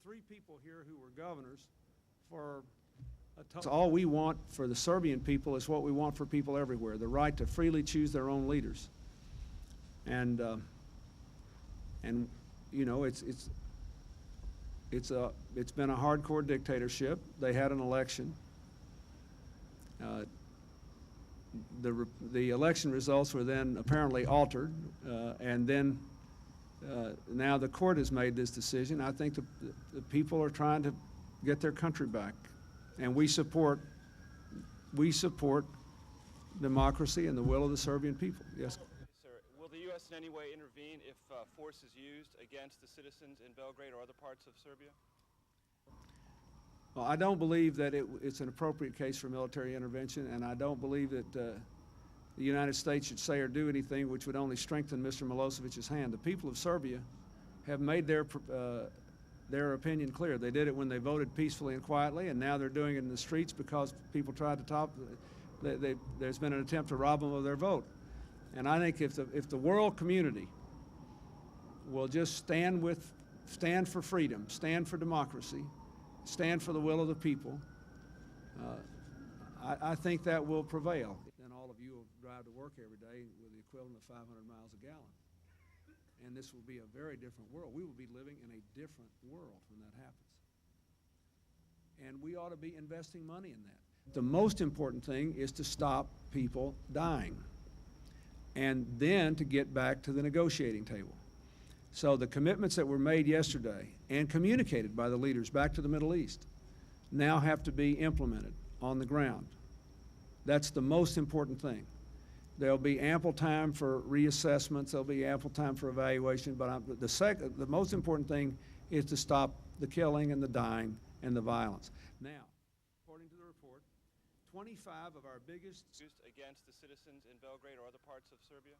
3 people here who were governors for a total. All we want for the Serbian people is what we want for people everywhere, the right to freely choose their own leaders. And you know, it's been a hardcore dictatorship. They had an election. The election results were then apparently altered, and then now the court has made this decision. I think the people are trying to get their country back, and we support democracy and the will of the Serbian people. Yes. Sir, will the U.S. in any way intervene if force is used against the citizens in Belgrade or other parts of Serbia? Well, I don't believe that it's an appropriate case for military intervention, and I don't believe that the United States should say or do anything which would only strengthen Mr. Milosevic's hand. The people of Serbia have made their opinion clear. They did it when they voted peacefully and quietly, and now they're doing it in the streets because people tried to there's been an attempt to rob them of their vote. And I think if the world community will just stand for freedom, stand for democracy, stand for the will of the people, I think that will prevail. Then all of you will drive to work every day with the equivalent of 500 miles a gallon. And this will be a very different world. We will be living in a different world when that happens. And we ought to be investing money in that. The most important thing is to stop people dying, and then to get back to the negotiating table. So the commitments that were made yesterday and communicated by the leaders back to the Middle East now have to be implemented on the ground. That's the most important thing. There'll be ample time for reassessments, there'll be ample time for evaluation, but the most important thing is to stop the killing and the dying and the violence. Now, according to the report, 25 of our biggest against the citizens in Belgrade or other parts of Serbia?